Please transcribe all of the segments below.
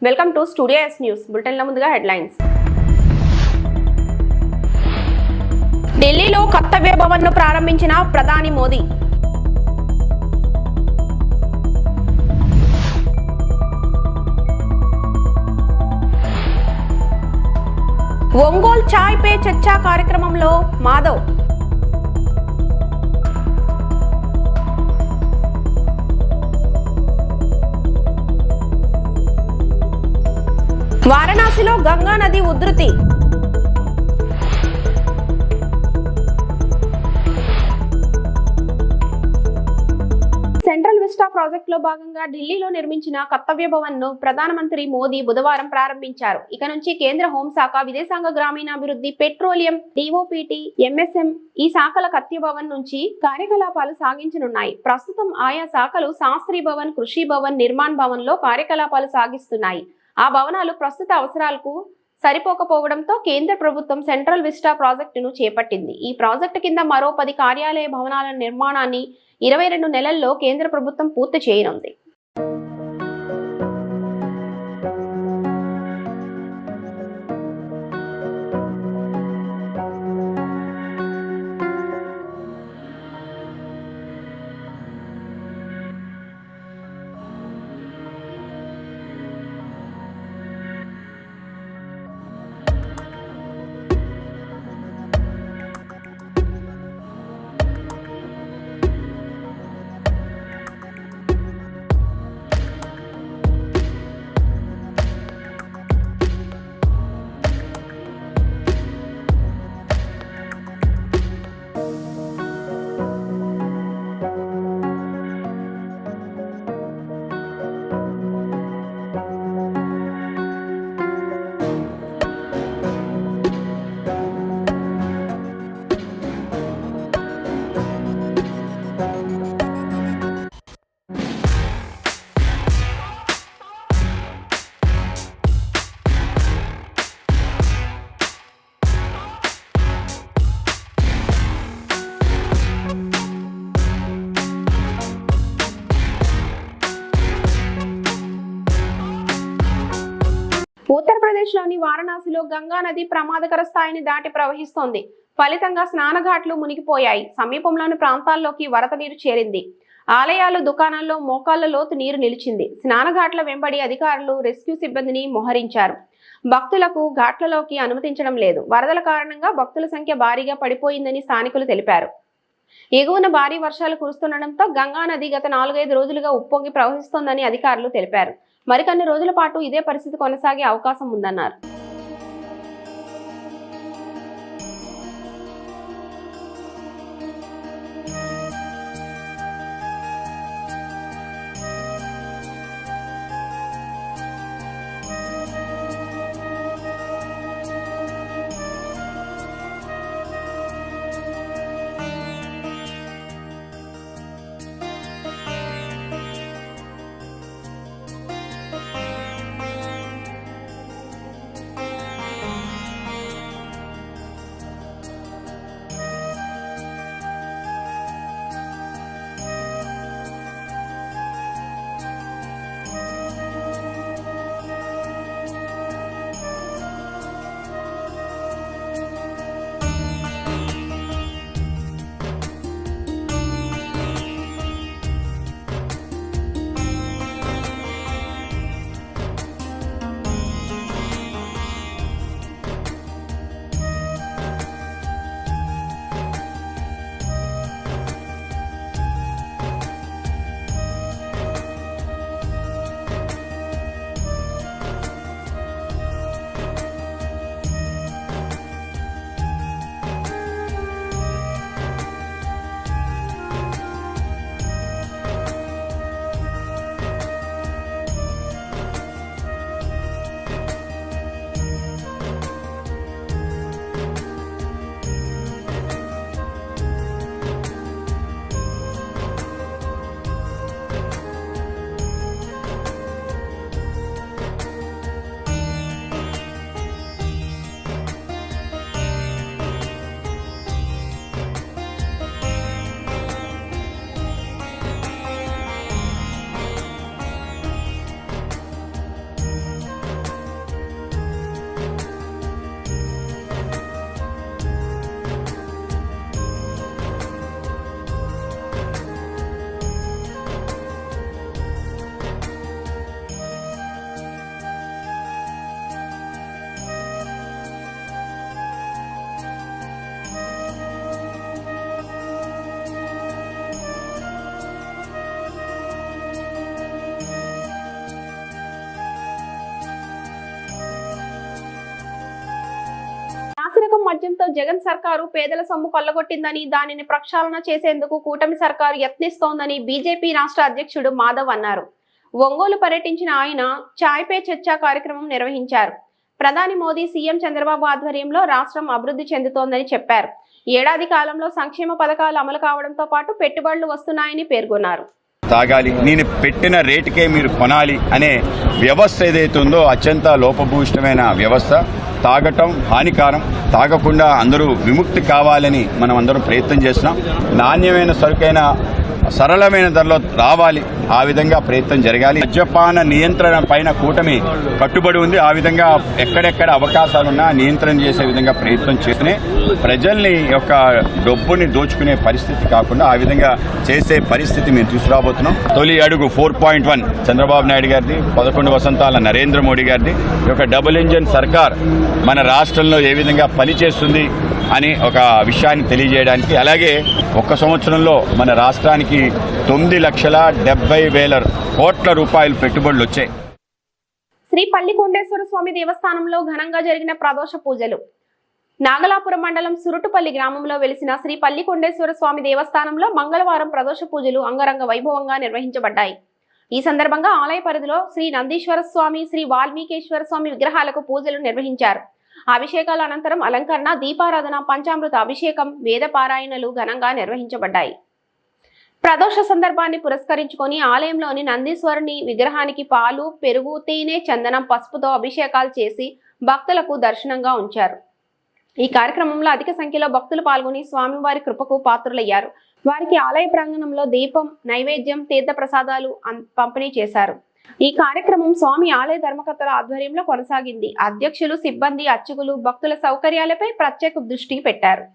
Welcome to studio S news బులెటిన్ల ముందుగా headlines. ఢిల్లీలో కర్తవ్య భవన్ను ప్రారంభించిన ప్రధాని మోదీ. ఒంగోల్ చాయ్ పే చర్చా కార్యక్రమంలో మాధవ్. వారణాసిలో గంగా నది ఉధృతి. సెంట్రల్ విస్టా ప్రాజెక్టులో భాగంగా ఢిల్లీలో నిర్మించిన కర్తవ్య భవన్ ను ప్రధానమంత్రి మోదీ బుధవారం ప్రారంభించారు. ఇక నుంచి కేంద్ర హోంశాఖ, విదేశాంగ, గ్రామీణాభివృద్ధి, పెట్రోలియం, డిఓపిటి, ఎంఎస్ఎం ఈ శాఖల కర్తవ్య భవన్ నుంచి కార్యకలాపాలు సాగించనున్నాయి. ప్రస్తుతం ఆయా శాఖలు శాస్త్రీ భవన్, కృషి భవన్, నిర్మాణ్ భవన్ లో కార్యకలాపాలు సాగిస్తున్నాయి. ఆ భవనాలు ప్రస్తుత అవసరాలకు సరిపోకపోవడంతో కేంద్ర ప్రభుత్వం సెంట్రల్ విస్టా ప్రాజెక్టును చేపట్టింది. ఈ ప్రాజెక్టు కింద మరో 10 కార్యాలయ భవనాల నిర్మాణాన్ని 22 నెలల్లో కేంద్ర ప్రభుత్వం పూర్తి చేయనుంది. ఉత్తరప్రదేశ్లోని వారణాసిలో గంగా నది ప్రమాదకర స్థాయిని దాటి ప్రవహిస్తోంది. ఫలితంగా స్నానఘాట్లు మునిగిపోయాయి. సమీపంలోని ప్రాంతాల్లోకి వరద నీరు చేరింది. ఆలయాలు, దుకాణాల్లో మోకాళ్ల లోతు నీరు నిలిచింది. స్నానఘాట్ల వెంబడి అధికారులు రెస్క్యూ సిబ్బందిని మోహరించారు. భక్తులకు ఘాట్లలోకి అనుమతించడం లేదు. వరదల కారణంగా భక్తుల సంఖ్య భారీగా పడిపోయిందని స్థానికులు తెలిపారు. ఎగువన భారీ వర్షాలు కురుస్తుండటంతో గంగా నది గత 4-5 రోజులుగా ఉప్పొంగి ప్రవహిస్తోందని అధికారులు తెలిపారు. మరికొన్ని రోజుల పాటు ఇదే పరిస్థితి కొనసాగే అవకాశం ఉందన్నారు. నాసిరకం మద్యంతో జగన్ సర్కారు పేదల సొమ్ము కొల్లగొట్టిందని, దానిని ప్రక్షాళన చేసేందుకు కూటమి సర్కారు యత్నిస్తోందని బీజేపీ రాష్ట్ర అధ్యక్షుడు మాధవ్ అన్నారు. ఒంగోలు పర్యటించిన ఆయన చాయ్ పే చర్చా కార్యక్రమం నిర్వహించారు. ప్రధాని మోదీ, సీఎం చంద్రబాబు ఆధ్వర్యంలో రాష్ట్రం అభివృద్ధి చెందుతోందని చెప్పారు. ఏడాది కాలంలో సంక్షేమ పథకాలు అమలు కావడంతో పాటు పెట్టుబడులు వస్తున్నాయని పేర్కొన్నారు. తాగాలి, నేను పెట్టిన రేటుకే మీరు కొనాలి అనే వ్యవస్థ ఏదైతే ఉందో అత్యంత లోపభూయిష్టమైన వ్యవస్థ. తాగటం హానికారం, తాగకుండా అందరూ విముక్తి కావాలని మనం అందరం ప్రయత్నం చేస్తున్నాం. నాణ్యమైన సరుకైన సరళమైన ధరలో రావాలి, ఆ విధంగా ప్రయత్నం జరగాలి. మద్యపాన నియంత్రణ పైన కూటమి కట్టుబడి ఉంది. ఆ విధంగా ఎక్కడెక్కడ అవకాశాలున్నా నియంత్రణ చేసే విధంగా ప్రయత్నం చేస్తూనే ప్రజల్ని యొక్క డబ్బుని దోచుకునే పరిస్థితి కాకుండా ఆ విధంగా చేసే పరిస్థితి మేము తీసుకురాబోతున్నాం. తొలి అడుగు 4.1 చంద్రబాబు నాయుడు గారిది, 11 వసంతాల నరేంద్ర మోడీ గారిది. ఈ యొక్క డబుల్ ఇంజన్ సర్కార్ మన రాష్ట్రంలో ఏ విధంగా పనిచేస్తుంది అని ఒక విషయాన్ని తెలియజేయడానికి, అలాగే ఒక్క సంవత్సరంలో మన రాష్ట్రానికి 9,70,000 కోట్ల రూపాయలు పెట్టుబడులు వచ్చాయి. శ్రీ పల్లికొండేశ్వర స్వామి దేవస్థానంలో ఘనంగా జరిగిన ప్రదోష పూజలు. నాగలాపురం మండలం సురుటుపల్లి గ్రామంలో వెలిసిన శ్రీ పల్లికొండేశ్వర స్వామి దేవస్థానంలో మంగళవారం ప్రదోష పూజలు అంగరంగ వైభవంగా నిర్వహించబడ్డాయి. ఈ సందర్భంగా ఆలయ పరిధిలో శ్రీ నందీశ్వర స్వామి, శ్రీ వాల్మీకేశ్వర స్వామి విగ్రహాలకు పూజలు నిర్వహించారు. అభిషేకాల అనంతరం అలంకరణ, దీపారాధన, పంచామృత అభిషేకం, వేద పారాయణలు ఘనంగా నిర్వహించబడ్డాయి. ప్రదోష సందర్భాన్ని పురస్కరించుకొని ఆలయంలోని నందీశ్వరుని విగ్రహానికి పాలు, పెరుగు, తేనె, చందనం, పసుపుతో అభిషేకాలు చేసి భక్తులకు దర్శనంగా ఉంచారు. ఈ కార్యక్రమంలో అధిక సంఖ్యలో భక్తులు పాల్గొని స్వామివారి కృపకు పాత్రులయ్యారు. వారికి ఆలయ ప్రాంగణంలో దీపం, నైవేద్యం, తీర్థ ప్రసాదాలు పంపిణీ చేశారు. ఈ కార్యక్రమం స్వామి ఆలయ ధర్మకర్తల ఆధ్వర్యంలో కొనసాగింది. అధ్యక్షులు, సిబ్బంది, అర్చకులు భక్తుల సౌకర్యాలపై ప్రత్యేక దృష్టి పెట్టారు.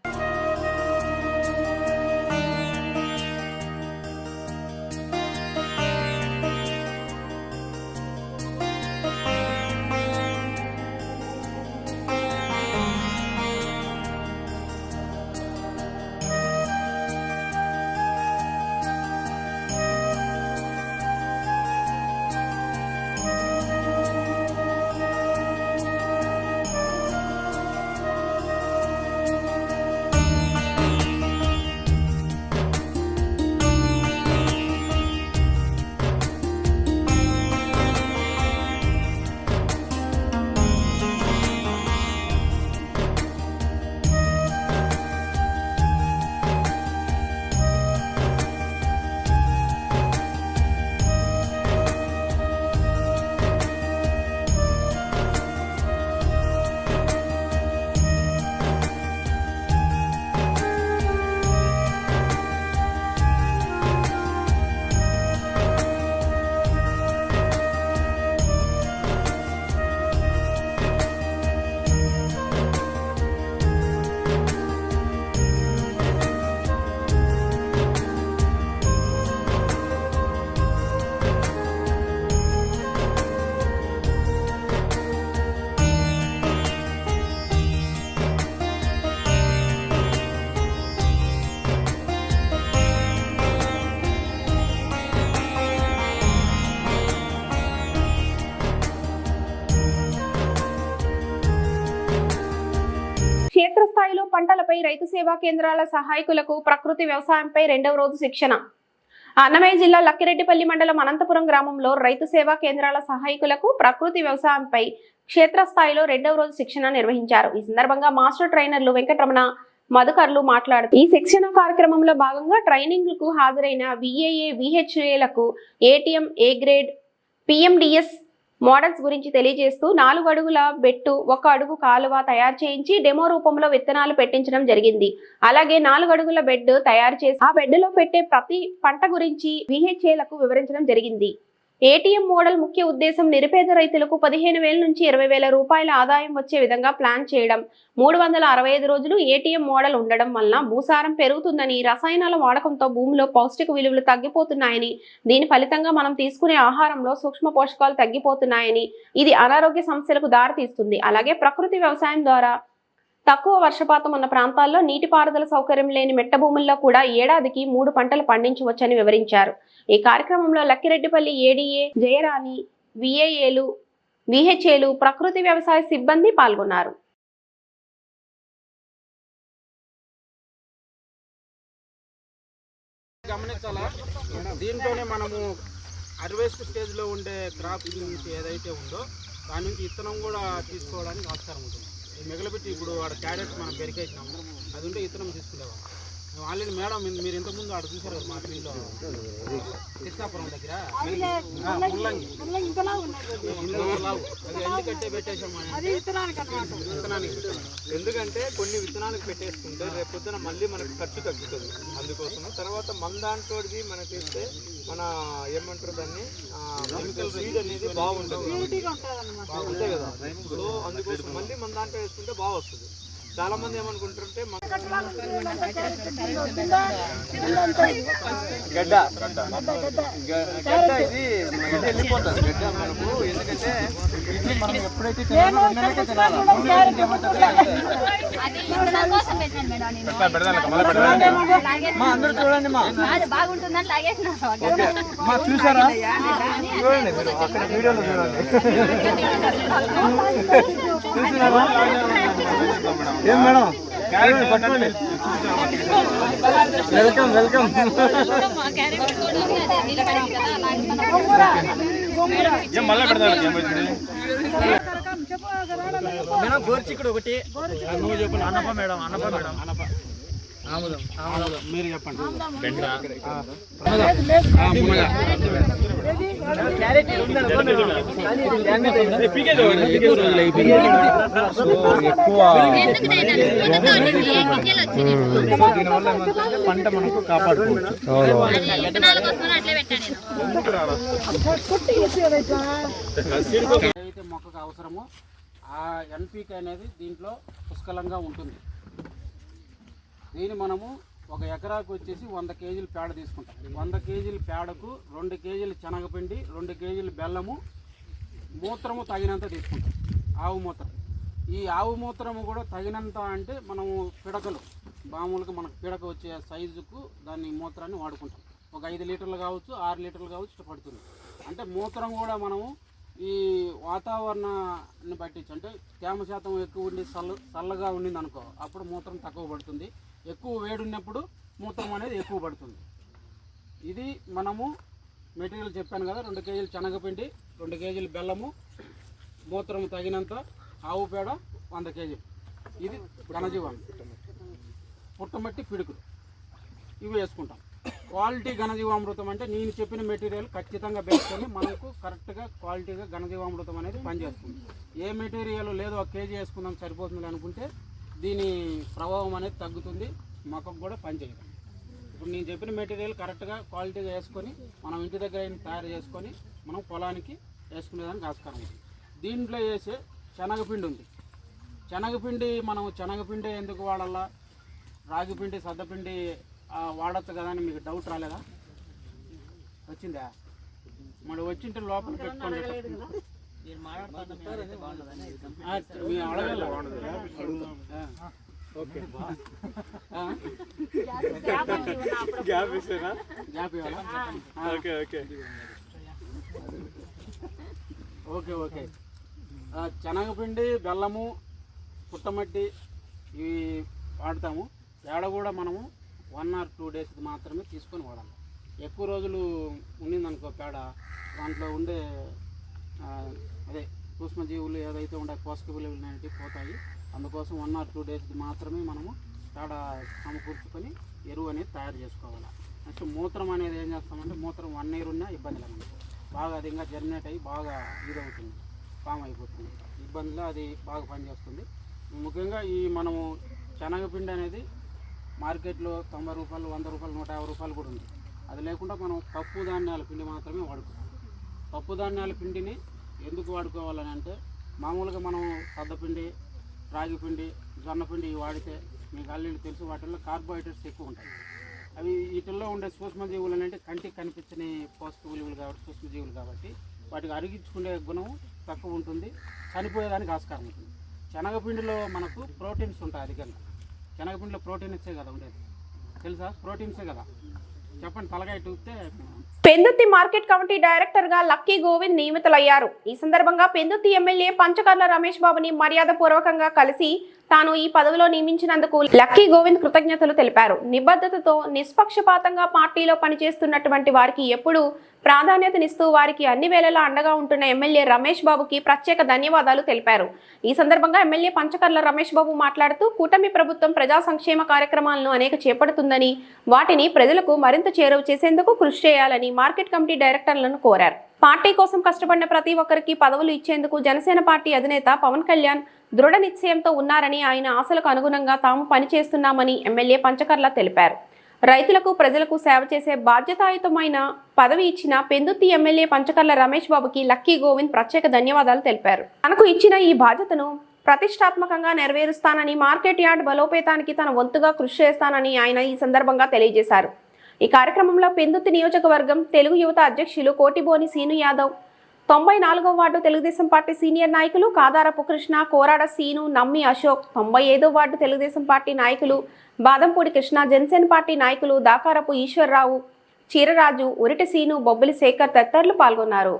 క్షేత్రస్థాయిలో పంటలపై రైతు సేవా కేంద్రాల సహాయకులకు ప్రకృతి వ్యవసాయంపై 2వ రోజు శిక్షణ. అన్నమయ్య జిల్లా లక్కిరెడ్డిపల్లి మండలం అనంతపురం గ్రామంలో రైతు సేవా కేంద్రాల సహాయకులకు ప్రకృతి వ్యవసాయంపై క్షేత్రస్థాయిలో 2వ రోజు శిక్షణ నిర్వహించారు. ఈ సందర్భంగా మాస్టర్ ట్రైనర్లు వెంకటరమణ, మధుకర్లు మాట్లాడుతూ ఈ శిక్షణ కార్యక్రమంలో భాగంగా ట్రైనింగ్ కు హాజరైన విఏఏ, విహెచ్ఏలకు ATM, A grade, PMDS models గురించి తెలియజేస్తూ 4 అడుగుల బెట్టు, 1 అడుగు కాలువ తయారు చేయించి డెమో రూపంలో విత్తనాలు పెట్టించడం జరిగింది. అలాగే 4 అడుగుల బెడ్ తయారు చేసి ఆ బెడ్ లో పెట్టే ప్రతి పంట గురించి విహెచ్ఏలకు వివరించడం జరిగింది. ఏటీఎం మోడల్ ముఖ్య ఉద్దేశం నిరుపేద రైతులకు 15,000 నుంచి 20,000 రూపాయల ఆదాయం వచ్చే విధంగా ప్లాన్ చేయడం. 365 రోజులు ఏటీఎం మోడల్ ఉండడం వలన భూసారం పెరుగుతుందని, రసాయనాల వాడకంతో భూమిలో పౌష్టిక విలువలు తగ్గిపోతున్నాయని, దీని ఫలితంగా మనం తీసుకునే ఆహారంలో సూక్ష్మ పోషకాలు తగ్గిపోతున్నాయని, ఇది అనారోగ్య సమస్యలకు దారితీస్తుంది. అలాగే ప్రకృతి వ్యవసాయం ద్వారా తక్కువ వర్షపాతం ఉన్న ప్రాంతాల్లో నీటిపారుదల సౌకర్యం లేని మెట్ట భూముల్లో కూడా ఏడాదికి 3 పంటలు పండించవచ్చని వివరించారు. ఈ కార్యక్రమంలో లక్కిరెడ్డిపల్లి ఏడీఏ జయరాణి, విఏఏలు, విహెచ్ఏలు, ప్రకృతి వ్యవసాయ సిబ్బంది పాల్గొన్నారు. దీంట్లోనే మనము హార్వెస్ట్ స్టేజ్లో ఉండే క్రాప్ నుంచి ఏదైతే ఉందో దాని నుంచి విత్తనం కూడా తీసుకోవడానికి ఆస్కారం ఉంటుంది. మిగలబెట్టి ఇప్పుడు ఆడ క్యారెట్ మనం పెరికేసినాము, అది ఉంటే విత్తనం తీసుకునేవాళ్ళం. ఆల్రెడీ మేడం మీరు ఇంతకుముందు ఆడ చూసారు కదా మా ఫీల్డ్లో కృష్ణాపురం దగ్గర ముల్లంగి అది ఎందుకంటే పెట్టేసాము విత్తనానికి. ఎందుకంటే కొన్ని విత్తనాలకు పెట్టేసుకుంటే రేపు పొద్దున మళ్ళీ మనకు ఖర్చు తగ్గుతుంది. అందుకోసం తర్వాత మన దాంట్లోది మనకి వేస్తే మన ఏమంటారు దాన్ని కెమికల్ సీడ్ అనేది బాగుంటుంది అంతే కదా. సో అందుకోసం మళ్ళీ మన దాంట్లో వేసుకుంటే బాగా వస్తుంది. చాలా మంది ఏమనుకుంటారంటే గడ్డ ఇది వెళ్ళిపోతుంది గడ్డ మనకు. ఎందుకంటే ఇది మనం ఎప్పుడైతే అందరూ చూడండి మా చూసారా చూడండి మీరు అక్కడ వీడియోలో చూడండి చూసినారా ఏం మేడం పట్టుకోండి. Welcome welcome. మళ్ళీ పెడతాను మేడం. గోర్చిక్కుడు ఒకటి నువ్వు చెప్పండి. అనప మేడం అనప మేడం అనప ఆముదం ఆముదం మీరు చెప్పండి. పంట మనకు కాపాడుకోవచ్చు. ఏదైతే మొక్కకు అవసరమో ఆ NPK అనేది దీంట్లో పుష్కలంగా ఉంటుంది. దీన్ని మనము ఒక ఎకరాకు వచ్చేసి 100 కేజీలు పేడ తీసుకుంటాం. 100 కేజీల పేడకు 2 కేజీలు శనగపిండి, 2 కేజీలు బెల్లము, మూత్రము తగినంత తీసుకుంటాం. ఆవు మూత్రం. ఈ ఆవు మూత్రము కూడా తగినంత అంటే మనము పిడకలు మామూలుగా మనకు పిడక వచ్చే సైజుకు దాన్ని మూత్రాన్ని వాడుకుంటాం. ఒక 5 లీటర్లు కావచ్చు, 6 లీటర్లు కావచ్చు ఇష్టపడుతుంది. అంటే మూత్రం కూడా మనము ఈ వాతావరణాన్ని బట్టించి అంటే తేమ శాతం ఎక్కువ ఉండి చల్లగా ఉండింది అనుకో అప్పుడు మూత్రం తక్కువ పడుతుంది. ఎక్కువ వేడి ఉన్నప్పుడు మూత్రం అనేది ఎక్కువ పడుతుంది. ఇది మనము మెటీరియల్ చెప్పాను కదా, 2 కేజీలు శనగపిండి, 2 కేజీలు బెల్లము, మూత్రము తగినంత, ఆవు పేడ 100 కేజీలు. ఇది ఘనజీవాలు, పుట్టమట్టి పిడుకులు ఇవి వేసుకుంటాం. క్వాలిటీ ఘనజీవామృతం అంటే నేను చెప్పిన మెటీరియల్ ఖచ్చితంగా వేసుకొని మనకు కరెక్ట్గా క్వాలిటీగా ఘనజీవామృతం అనేది పనిచేస్తుంది. ఏ మెటీరియల్ లేదు 1 కేజీ వేసుకుందాం సరిపోతుంది అనుకుంటే దీని ప్రభావం అనేది తగ్గుతుంది, మొక్కకు కూడా పనిచేయదు. ఇప్పుడు నేను చెప్పిన మెటీరియల్ కరెక్ట్గా క్వాలిటీగా వేసుకొని మనం ఇంటి దగ్గర తయారు చేసుకొని మనం పొలానికి వేసుకునేదానికి ఆస్కారం ఉంది. దీంట్లో వేసే శనగపిండి ఉంది. శనగపిండి మనం శనగపిండి ఎందుకు వాడాలా, రాగిపిండి సద్దపిండి వాడచ్చు కదా అని మీకు డౌట్ రాలేదా? వచ్చిందా? మరి వచ్చింటే లోపల పెట్టుకోండి. Okay okay. శనగపిండి, బెల్లము, పుట్టమట్టి ఇవి వాడతాము. ఏడ కూడా మనము 1 or 2 days మాత్రమే తీసుకొని వాడాలి. ఎక్కువ రోజులు ఉండిందనుకో పేడ దాంట్లో ఉండే అదే సూక్ష్మజీవులు ఏదైతే ఉండే పోషక విలువలు అనేవి పోతాయి. అందుకోసం 1 or 2 days మాత్రమే మనము పేడ సమకూర్చుకొని ఎరువు అనేది తయారు చేసుకోవాలి. నెక్స్ట్ మూత్రం అనేది ఏం చేస్తామంటే మూత్రం 1 year ఉన్నా ఇబ్బంది లేదు, బాగా అది ఇంకా జర్మినేట్ అయ్యి బాగా ఇదవుతుంది, ఫామ్ అయిపోతుంది. ఇబ్బందిలో అది బాగా పనిచేస్తుంది. ముఖ్యంగా ఈ మనము శనగపిండి అనేది మార్కెట్లో 90 రూపాయలు, 100 రూపాయలు, 150 రూపాయలు కూడా ఉంది. అది లేకుండా మనం పప్పు ధాన్యాల పిండి మాత్రమే వాడుకోవాలి. పప్పు ధాన్యాల పిండిని ఎందుకు వాడుకోవాలని అంటే మామూలుగా మనం సద్దపిండి, రాగిపిండి, జొన్నపిండి వాడితే మీకు ఆల్రెడీ తెలుసు వాటిల్లో కార్బోహైడ్రేట్స్ ఎక్కువ ఉంటాయి. అవి వీటిల్లో ఉండే సూక్ష్మజీవులు అంటే కంటికి కనిపించని పోషక విలువలు కాబట్టి సూక్ష్మజీవులు కాబట్టి వాటికి అరిగించుకునే గుణం తక్కువ ఉంటుంది, చనిపోయేదానికి ఆస్కారం ఉంటుంది. శనగపిండిలో మనకు ప్రోటీన్స్ ఉంటాయి అధికంగా. శనగపిండిలో ప్రోటీన్సే కదా ఉండేది, తెలుసా? ప్రోటీన్సే కదా. చెప్పండి తలకాయ టూపితే. పెందుర్తి మార్కెట్ కమిటీ డైరెక్టర్ గా లక్కీ గోవింద్ నియమితులయ్యారు. ఈ సందర్భంగా పెందుర్తి ఎమ్మెల్యే పంచకర్ల రమేష్ బాబుని మర్యాదపూర్వకంగా కలిసి తాను ఈ పదవిలో నియమించినందుకు లక్కీ గోవింద్ కృతజ్ఞతలు తెలిపారు. నిబద్ధతతో నిష్పక్షపాతంగా పార్టీలో పనిచేస్తున్నటువంటి వారికి ఎప్పుడూ ప్రాధాన్యతనిస్తూ వారికి అన్ని వేళలా అండగా ఉంటున్న ఎమ్మెల్యే రమేష్ బాబుకి ప్రత్యేక ధన్యవాదాలు తెలిపారు. ఈ సందర్భంగా ఎమ్మెల్యే పంచకర్ల రమేష్ బాబు మాట్లాడుతూ కూటమి ప్రభుత్వం ప్రజా సంక్షేమ కార్యక్రమాలను అనేక చేపడుతుందని, వాటిని ప్రజలకు మరింత చేరువ చేసేందుకు కృషి చేయాలని మార్కెట్ కమిటీ డైరెక్టర్లను కోరారు. పార్టీ కోసం కష్టపడిన ప్రతి ఒక్కరికి పదవులు ఇచ్చేందుకు జనసేన పార్టీ అధినేత పవన్ కళ్యాణ్ దృఢ నిశ్చయంతో ఉన్నారని, ఆయన ఆశలకు అనుగుణంగా తాము పనిచేస్తున్నామని ఎమ్మెల్యే పంచకర్ల తెలిపారు. రైతులకు ప్రజలకు సేవ చేసే బాధ్యతాయుతమైన పదవి ఇచ్చిన పెందుర్తి ఎమ్మెల్యే పంచకర్ల రమేష్ బాబుకి లక్కీ గోవింద్ ప్రత్యేక ధన్యవాదాలు తెలిపారు. తనకు ఇచ్చిన ఈ బాధ్యతను ప్రతిష్టాత్మకంగా నెరవేరుస్తానని, మార్కెట్ యార్డ్ బలోపేతానికి తన వంతుగా కృషి చేస్తానని ఆయన ఈ సందర్భంగా తెలియజేశారు. ఈ కార్యక్రమంలో పెందుర్తి నియోజకవర్గం తెలుగు యువత అధ్యక్షులు కోటిబోని సీను యాదవ్, 94వ వార్డు తెలుగుదేశం పార్టీ సీనియర్ నాయకులు కాదారపు కృష్ణ, కోరాడ సీను, నమ్మి అశోక్, 95వ వార్డు తెలుగుదేశం పార్టీ నాయకులు బాదంపూడి కృష్ణ, జనసేన పార్టీ నాయకులు దాకారపు ఈశ్వర్రావు, చీరరాజు, ఉరిటి సీను, బొబ్బిలి శేఖర్ తదితరులు పాల్గొన్నారు.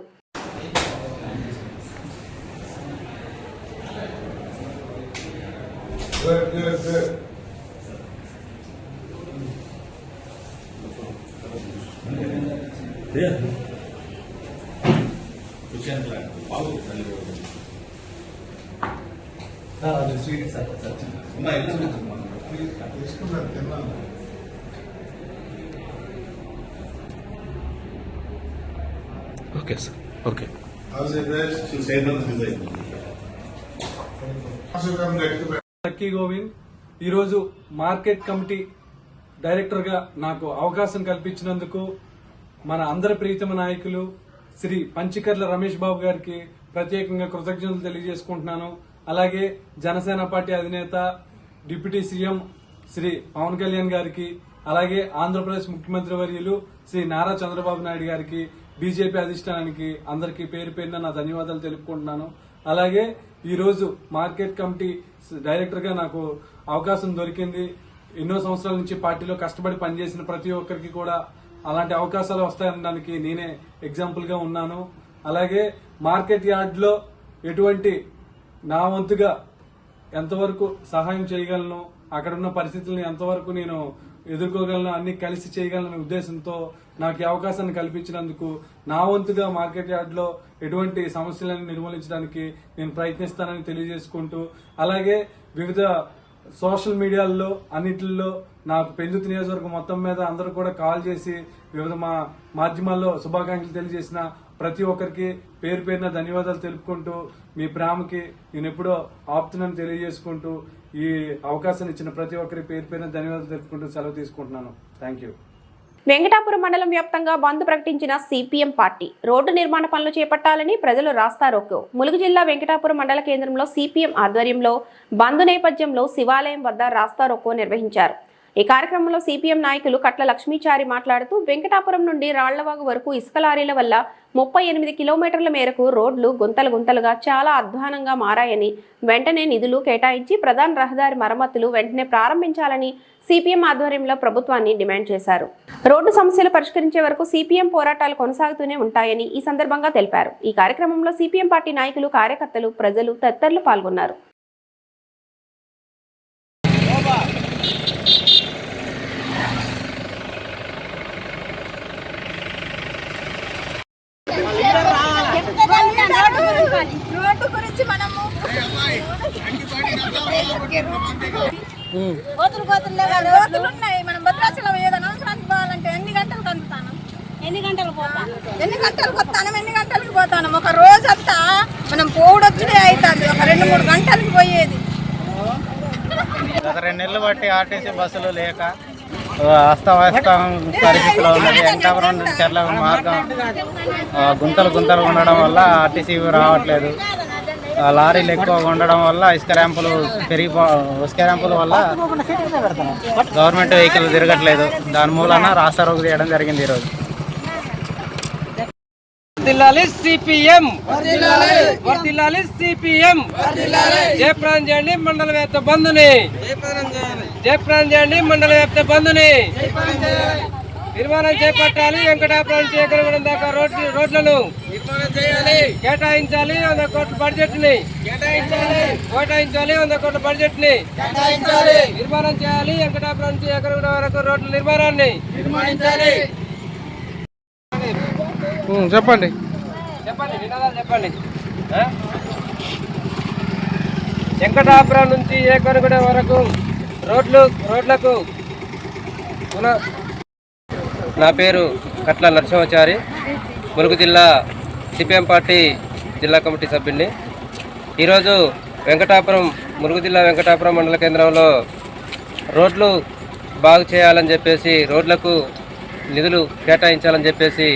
Okay, sir. Okay. Lucky Govind ఈరోజు మార్కెట్ కమిటీ డైరెక్టర్గా నాకు అవకాశం కల్పించినందుకు మన అందరి ప్రీతమ నాయకులు శ్రీ పంచకర్ల రమేష్ బాబు గారికి ప్రత్యేకంగా కృతజ్ఞతలు తెలియజేసుకుంటున్నాను. అలాగే జనసేన పార్టీ అధినేత డిప్యూటీ సీఎం శ్రీ పవన్ కళ్యాణ్ గారికి, అలాగే ఆంధ్రప్రదేశ్ ముఖ్యమంత్రి వర్యులు శ్రీ నారా చంద్రబాబు నాయుడు గారికి, బీజేపీ అధిష్టానానికి అందరికీ పేరు పేరున నా ధన్యవాదాలు తెలుపుకుంటున్నాను. అలాగే ఈ రోజు మార్కెట్ కమిటీ డైరెక్టర్ గా నాకు అవకాశం దొరికింది. ఎన్నో సంవత్సరాల నుంచి పార్టీలో కష్టపడి పనిచేసిన ప్రతి ఒక్కరికి కూడా అలాంటి అవకాశాలు వస్తాయనడానికి నేనే ఎగ్జాంపుల్ గా ఉన్నాను. అలాగే మార్కెట్ యార్డ్ లో ఎటువంటి నా వంతుగా ఎంతవరకు సహాయం చేయగలను, అక్కడున్న పరిస్థితులను ఎంతవరకు నేను ఎదుర్కోగలను, అన్ని కలిసి చేయగలననే ఉద్దేశంతో నాకు ఈ అవకాశాన్ని కల్పించినందుకు నా వంతుగా మార్కెట్ యార్డ్ లో ఎటువంటి సమస్యలను నిర్మూలించడానికి నేను ప్రయత్నిస్తానని తెలియజేసుకుంటూ, అలాగే వివిధ సోషల్ మీడియాల్లో అన్నిటిల్లో నాకు పెందుర్తి నియోజకవర్గం మొత్తం మీద అందరూ కూడా కాల్ చేసి వివిధ మాధ్యమాల్లో శుభాకాంక్షలు తెలియజేసిన ప్రతి ఒక్కరికి పేరు పేరున ధన్యవాదాలు తెలుపుకుంటూ, మీ ప్రేమకి నేను ఎప్పుడో ఆపుతున్నానని తెలియజేసుకుంటూ, ఈ అవకాశాన్ని ఇచ్చిన ప్రతి ఒక్కరికి పేరు పేరున ధన్యవాదాలు తెలుపుకుంటూ సెలవు తీసుకుంటున్నాను. Thank you. వెంకటాపురం మండలం వ్యాప్తంగా బంద్ ప్రకటించిన సిపిఎం పార్టీ. రోడ్డు నిర్మాణ పనులు చేపట్టాలని ప్రజలు రాస్తారోకో. ములుగు జిల్లా వెంకటాపురం మండల కేంద్రంలో సిపిఎం ఆధ్వర్యంలో బంద్ నేపథ్యంలో శివాలయం వద్ద రాస్తారోకో నిర్వహించారు. ఈ కార్యక్రమంలో సిపిఎం నాయకులు కట్ల లక్ష్మీచారి మాట్లాడుతూ, వెంకటాపురం నుండి రాళ్లవాగు వరకు ఇసుక లారీల వల్ల 38 కిలోమీటర్ల మేరకు రోడ్లు గుంతలు గుంతలుగా చాలా అధ్వానంగా మారాయని, వెంటనే నిధులు కేటాయించి ప్రధాన రహదారి మరమ్మతులు వెంటనే ప్రారంభించాలని సిపిఎం ఆధ్వర్యంలో ప్రభుత్వాన్ని డిమాండ్ చేశారు. రోడ్డు సమస్యలు పరిష్కరించే వరకు సిపిఎం పోరాటాలు కొనసాగుతూనే ఉంటాయని ఈ సందర్భంగా తెలిపారు. ఈ కార్యక్రమంలో సిపిఎం పార్టీ నాయకులు, కార్యకర్తలు, ప్రజలు తదితరులు పాల్గొన్నారు. రోడ్డు గురించి మనము కోతులు ఉన్నాయి. మనం భద్రాచలం ఏదైనా అవసరానికి పోవాలంటే ఎన్ని గంటలకు అందుతాను, ఎన్ని గంటలకు పోతాను, ఎన్ని గంటలకు పోతాను. ఒక రోజంతా మనం పోవడొచ్చుడే అవుతుంది, ఒక 2-3 గంటలకు పోయేది. గత 2 నెలలు బట్టి ఆర్టీసీ బస్సులు లేక అస్తవ్యస్తం పరిస్థితిలో ఉన్నది. వెంకటాపురం నుండి చర్ల మార్గం గుంతలు ఉండడం వల్ల ఆర్టీసీ రావట్లేదు. లారీలు ఎక్కువ ఉండడం వల్ల ఇసుక ర్యాంపుల వల్ల గవర్నమెంట్ వెహికల్ తిరగట్లేదు. దాని మూలన రాస్తారోకో చేయడం జరిగింది. ఈరోజు సిపిఎం జయప్రదం చేయండి మండల వ్యాప్త బంధుని, జయప్రదం చేయండి మండల వ్యాప్త బంధుని నిర్మాణం చేపట్టాలి. వెంకటాపురం చేకరగూడెం దాకా రోడ్లను కేటాయించాలి 100 కోట్ల బడ్జెట్ ని కేటాయించాలి 100 కోట్ల బడ్జెట్ ని నిర్మాణం చేయాలి. వెంకటాపురం నుంచి ఎకరగూడ వరకు రోడ్ల నిర్మాణాన్ని చెప్పండి. నినాదాలు చెప్పండి. వెంకటాపురం నుంచి ఎకరగూడ వరకు రోడ్లకు నా పేరు కట్ల నరసింహాచారి, ములుగు జిల్లా సిపిఎం పార్టీ జిల్లా కమిటీ సభ్యుడిని. ఈరోజు ములుగు జిల్లా వెంకటాపురం మండల కేంద్రంలో రోడ్లు బాగు చేయాలని చెప్పేసి, రోడ్లకు నిధులు కేటాయించాలని చెప్పేసి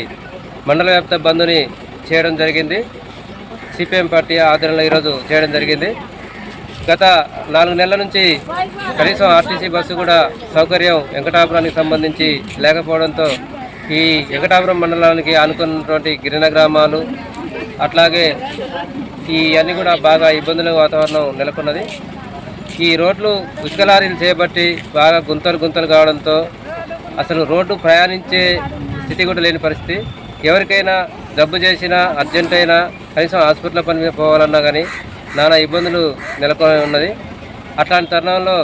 మండల వ్యాప్త బంద్ని చేయడం జరిగింది. సిపిఎం పార్టీ ఆధ్వర్యంలో ఈరోజు చేయడం జరిగింది. గత 4 నెలల నుంచి కనీసం ఆర్టీసీ బస్సు కూడా సౌకర్యం వెంకటాపురానికి సంబంధించి లేకపోవడంతో ఈ వెంకటాపురం మండలానికి ఆనుకున్నటువంటి గిరిజన గ్రామాలు అట్లాగే ఇవన్నీ కూడా బాగా ఇబ్బందుల వాతావరణం నెలకొన్నది. ఈ రోడ్లు ఇసుక లారీలు చేపట్టి బాగా గుంతలు కావడంతో అసలు రోడ్డు ప్రయాణించే స్థితి కూడా లేని పరిస్థితి. ఎవరికైనా జబ్బు చేసినా అర్జెంట్ అయినా కనీసం హాస్పిటల్ పని మీద పోవాలన్నా కానీ నానా ఇబ్బందులు నెలకొని ఉన్నది. అట్లాంటి తరుణంలో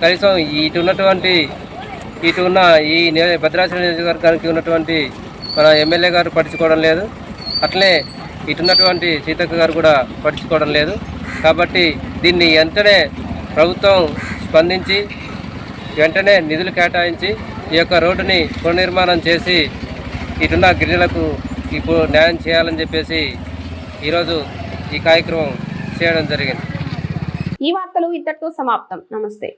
కనీసం ఇటు ఉన్న ఈ భద్రాచలం నియోజకవర్గానికి ఉన్నటువంటి మన ఎమ్మెల్యే గారు పట్టించుకోవడం లేదు. అట్లే ఇటున్నటువంటి సీతక్క గారు కూడా పట్టించుకోవడం లేదు. కాబట్టి దీన్ని వెంటనే ప్రభుత్వం స్పందించి వెంటనే నిధులు కేటాయించి ఈ యొక్క రోడ్డుని పునర్నిర్మాణం చేసి ఇటున్న గిరిజనులకు ఇప్పుడు న్యాయం చేయాలని చెప్పేసి ఈరోజు ఈ కార్యక్రమం చేయడం జరిగింది. ఈ వార్తలు ఇంతటితో సమాప్తం. నమస్తే.